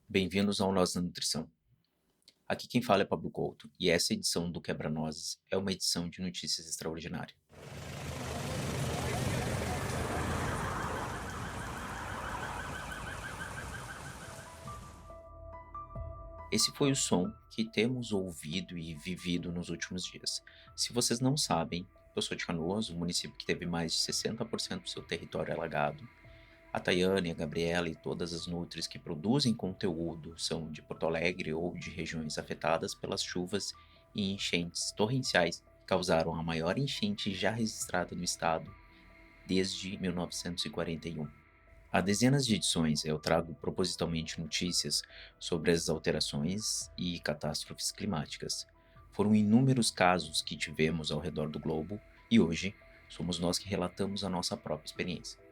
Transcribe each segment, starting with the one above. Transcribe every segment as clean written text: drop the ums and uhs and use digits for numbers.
Bem-vindos ao Nós da Nutrição. Aqui quem fala é Pablo Couto e essa edição do Quebra-Nozes é uma edição de notícias extraordinária. Esse foi o som que temos ouvido e vivido nos últimos dias. Se vocês não sabem, eu sou de Canoas, um município que teve mais de 60% do seu território alagado. A Tayane, a Gabriela e todas as nutris que produzem conteúdo são de Porto Alegre ou de regiões afetadas pelas chuvas e enchentes torrenciais que causaram a maior enchente já registrada no estado desde 1941. Há dezenas de edições eu trago propositalmente notícias sobre as alterações e catástrofes climáticas. Foram inúmeros casos que tivemos ao redor do globo e hoje somos nós que relatamos a nossa própria experiência.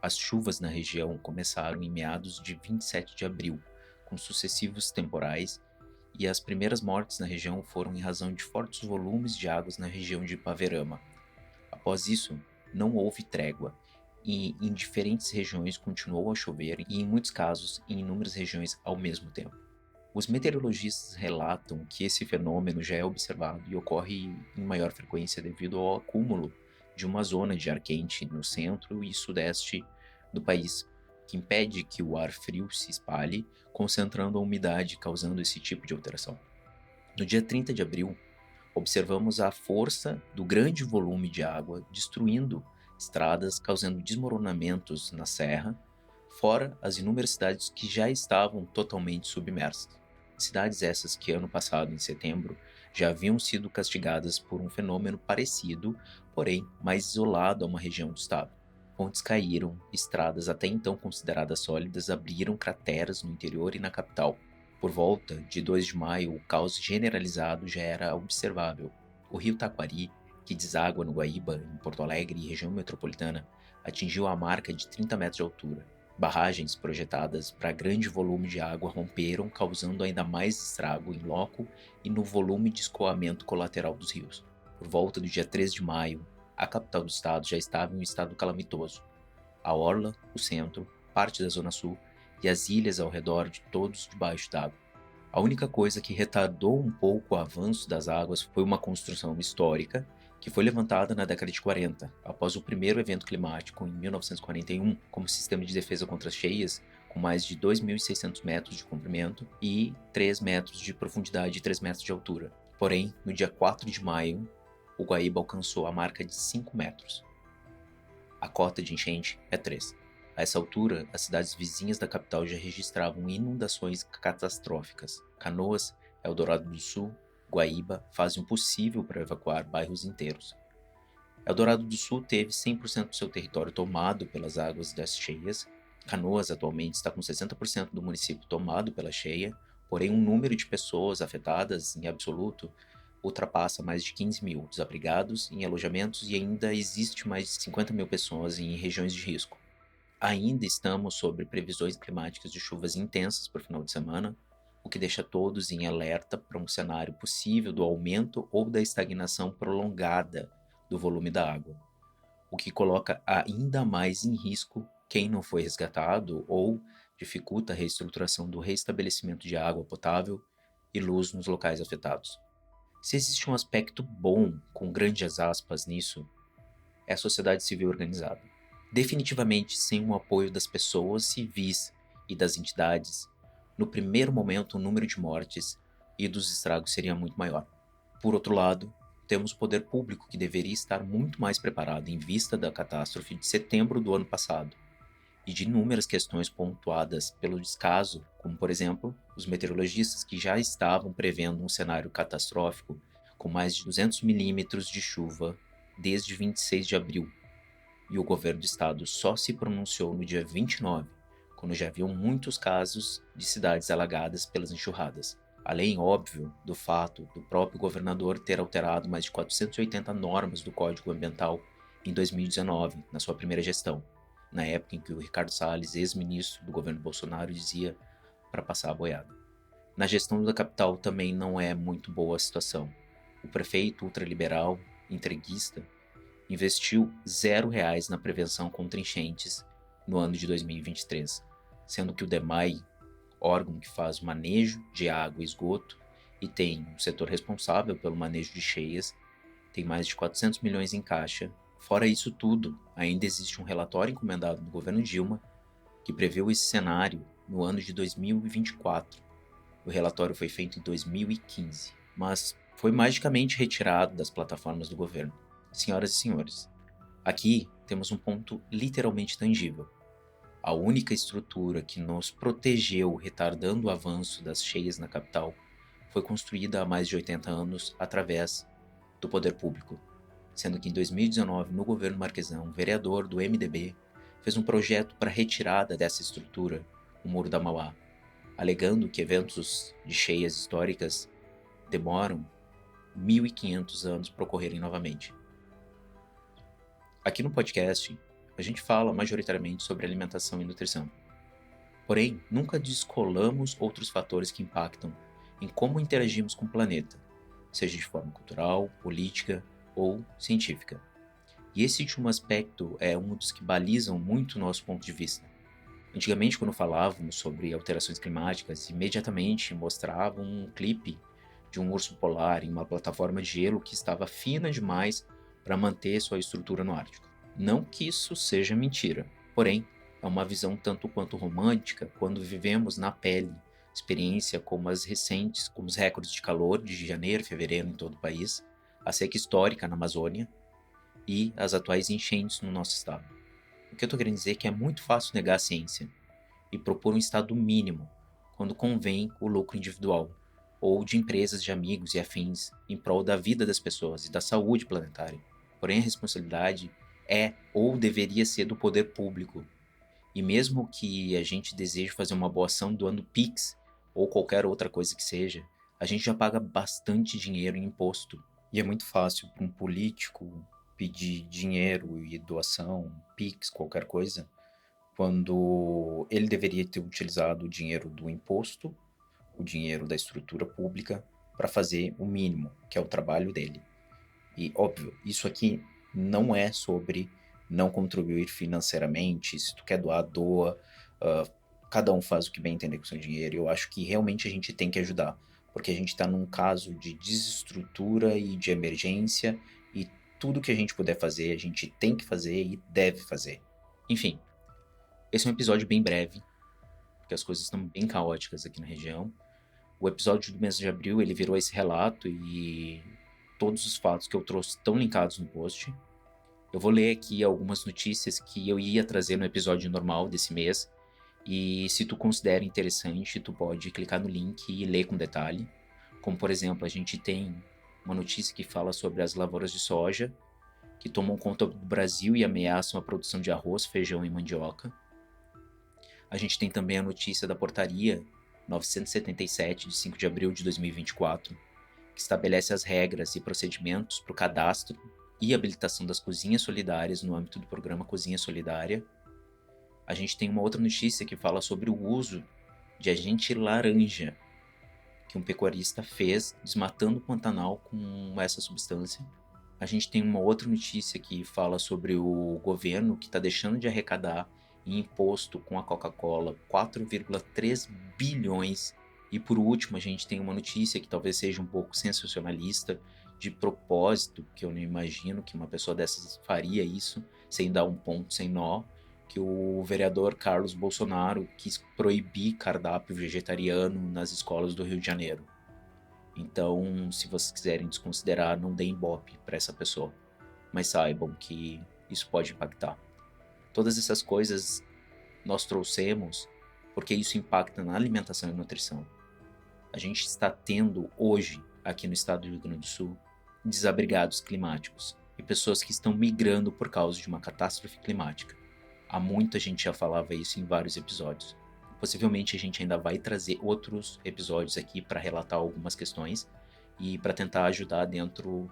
As chuvas na região começaram em meados de 27 de abril, com sucessivos temporais, e as primeiras mortes na região foram em razão de fortes volumes de águas na região de Paverama. Após isso, não houve trégua, e em diferentes regiões continuou a chover e, em muitos casos, em inúmeras regiões ao mesmo tempo. Os meteorologistas relatam que esse fenômeno já é observado e ocorre em maior frequência devido ao acúmulo de uma zona de ar quente no centro e sudeste do país, que impede que o ar frio se espalhe, concentrando a umidade, causando esse tipo de alteração. No dia 30 de abril, observamos a força do grande volume de água destruindo estradas, causando desmoronamentos na serra, fora as inúmeras cidades que já estavam totalmente submersas. Cidades essas que ano passado, em setembro, já haviam sido castigadas por um fenômeno parecido, porém mais isolado a uma região do estado. Pontes caíram, estradas até então consideradas sólidas abriram crateras no interior e na capital. Por volta de 2 de maio, o caos generalizado já era observável. O rio Taquari, que deságua no Guaíba, em Porto Alegre e região metropolitana, atingiu a marca de 30 metros de altura. Barragens projetadas para grande volume de água romperam, causando ainda mais estrago em loco e no volume de escoamento colateral dos rios. Por volta do dia 3 de maio, a capital do estado já estava em um estado calamitoso. A orla, o centro, parte da zona sul e as ilhas ao redor de todos debaixo d'água. A única coisa que retardou um pouco o avanço das águas foi uma construção histórica que foi levantada na década de 40, após o primeiro evento climático em 1941, como sistema de defesa contra as cheias, com mais de 2.600 metros de comprimento e 3 metros de profundidade e 3 metros de altura. Porém, no dia 4 de maio, o Guaíba alcançou a marca de 5 metros. A cota de enchente é 3. A essa altura, as cidades vizinhas da capital já registravam inundações catastróficas. Canoas, Eldorado do Sul, Guaíba fazem o possível para evacuar bairros inteiros. Eldorado do Sul teve 100% do seu território tomado pelas águas das cheias. Canoas atualmente está com 60% do município tomado pela cheia, porém o número de pessoas afetadas em absoluto ultrapassa mais de 15 mil desabrigados em alojamentos e ainda existe mais de 50 mil pessoas em regiões de risco. Ainda estamos sob previsões climáticas de chuvas intensas para o final de semana, o que deixa todos em alerta para um cenário possível do aumento ou da estagnação prolongada do volume da água, o que coloca ainda mais em risco quem não foi resgatado ou dificulta a reestruturação do restabelecimento de água potável e luz nos locais afetados. Se existe um aspecto bom, com grandes aspas nisso, é a sociedade civil organizada. Definitivamente, sem o apoio das pessoas civis e das entidades, no primeiro momento o número de mortes e dos estragos seria muito maior. Por outro lado, temos o poder público que deveria estar muito mais preparado em vista da catástrofe de setembro do ano passado e de inúmeras questões pontuadas pelo descaso, como por exemplo, os meteorologistas que já estavam prevendo um cenário catastrófico com mais de 200 milímetros de chuva desde 26 de abril, e o governo do estado só se pronunciou no dia 29, quando já haviam muitos casos de cidades alagadas pelas enxurradas. Além, óbvio, do fato do próprio governador ter alterado mais de 480 normas do Código Ambiental em 2019, na sua primeira gestão, na época em que o Ricardo Salles, ex-ministro do governo Bolsonaro, dizia para passar a boiada. Na gestão da capital também não é muito boa a situação. O prefeito ultraliberal, entreguista, investiu R$ 0 na prevenção contra enchentes no ano de 2023, sendo que o DEMAI, órgão que faz o manejo de água e esgoto e tem um setor responsável pelo manejo de cheias, tem mais de 400 milhões em caixa. Fora isso tudo, ainda existe um relatório encomendado do governo Dilma que preveu esse cenário no ano de 2024. O relatório foi feito em 2015, mas foi magicamente retirado das plataformas do governo. Senhoras e senhores, aqui temos um ponto literalmente tangível. A única estrutura que nos protegeu retardando o avanço das cheias na capital foi construída há mais de 80 anos através do poder público, sendo que em 2019, no governo Marquesão, um vereador do MDB fez um projeto para retirada dessa estrutura, o Muro da Mauá, alegando que eventos de cheias históricas demoram 1.500 anos para ocorrerem novamente. Aqui no podcast, a gente fala majoritariamente sobre alimentação e nutrição. Porém, nunca descolamos outros fatores que impactam em como interagimos com o planeta, seja de forma cultural, política ou científica. E esse último aspecto é um dos que balizam muito o nosso ponto de vista. Antigamente, quando falávamos sobre alterações climáticas, imediatamente mostravam um clipe de um urso polar em uma plataforma de gelo que estava fina demais para manter sua estrutura no Ártico. Não que isso seja mentira, porém, é uma visão tanto quanto romântica quando vivemos na pele experiência como as recentes, como os recordes de calor de janeiro e fevereiro em todo o país, a seca histórica na Amazônia e as atuais enchentes no nosso estado. O que eu estou querendo dizer é que é muito fácil negar a ciência e propor um estado mínimo quando convém o lucro individual ou de empresas de amigos e afins em prol da vida das pessoas e da saúde planetária. Porém, a responsabilidade é ou deveria ser do poder público. E mesmo que a gente deseje fazer uma boa ação doando Pix ou qualquer outra coisa que seja, a gente já paga bastante dinheiro em imposto. E é muito fácil para um político pedir dinheiro e doação, Pix, qualquer coisa, quando ele deveria ter utilizado o dinheiro do imposto, o dinheiro da estrutura pública, para fazer o mínimo, que é o trabalho dele. E, óbvio, isso aqui não é sobre não contribuir financeiramente, se tu quer doar, doa, cada um faz o que bem entender com o seu dinheiro. Eu acho que realmente a gente tem que ajudar, porque a gente está num caso de desestrutura e de emergência, e tudo que a gente puder fazer, a gente tem que fazer e deve fazer. Enfim, esse é um episódio bem breve, porque as coisas estão bem caóticas aqui na região. O episódio do mês de abril, ele virou esse relato e todos os fatos que eu trouxe estão linkados no post. Eu vou ler aqui algumas notícias que eu ia trazer no episódio normal desse mês, e se tu considera interessante, tu pode clicar no link e ler com detalhe. Como, por exemplo, a gente tem uma notícia que fala sobre as lavouras de soja, que tomam conta do Brasil e ameaçam a produção de arroz, feijão e mandioca. A gente tem também a notícia da portaria 977, de 5 de abril de 2024, que estabelece as regras e procedimentos para o cadastro e habilitação das cozinhas solidárias no âmbito do programa Cozinha Solidária. A gente tem uma outra notícia que fala sobre o uso de agente laranja que um pecuarista fez desmatando o Pantanal com essa substância. A gente tem uma outra notícia que fala sobre o governo que está deixando de arrecadar em imposto com a Coca-Cola 4,3 bilhões. E por último, a gente tem uma notícia que talvez seja um pouco sensacionalista, de propósito, que eu não imagino que uma pessoa dessas faria isso, sem dar um ponto sem nó, que o vereador Carlos Bolsonaro quis proibir cardápio vegetariano nas escolas do Rio de Janeiro. Então, se vocês quiserem desconsiderar, não deem ibope para essa pessoa. Mas saibam que isso pode impactar. Todas essas coisas nós trouxemos porque isso impacta na alimentação e nutrição. A gente está tendo hoje, aqui no estado do Rio Grande do Sul, desabrigados climáticos e pessoas que estão migrando por causa de uma catástrofe climática. Há muita gente já falava isso em vários episódios. Possivelmente a gente ainda vai trazer outros episódios aqui para relatar algumas questões e para tentar ajudar dentro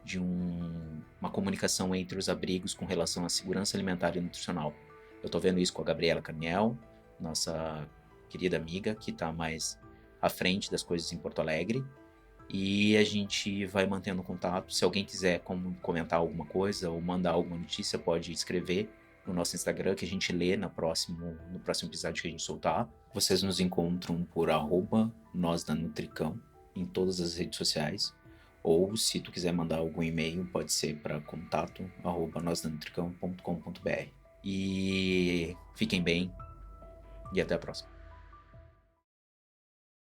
de uma comunicação entre os abrigos com relação à segurança alimentar e nutricional. Eu estou vendo isso com a Gabriela Carniel, nossa querida amiga, que está mais à frente das coisas em Porto Alegre, e a gente vai mantendo contato. Se alguém quiser comentar alguma coisa ou mandar alguma notícia, pode escrever no nosso Instagram, que a gente lê no próximo episódio que a gente soltar. Vocês nos encontram por @nós da Nutricão em todas as redes sociais. Ou, se tu quiser mandar algum e-mail, pode ser para contato@nozdanutricão.com.br. E fiquem bem e até a próxima.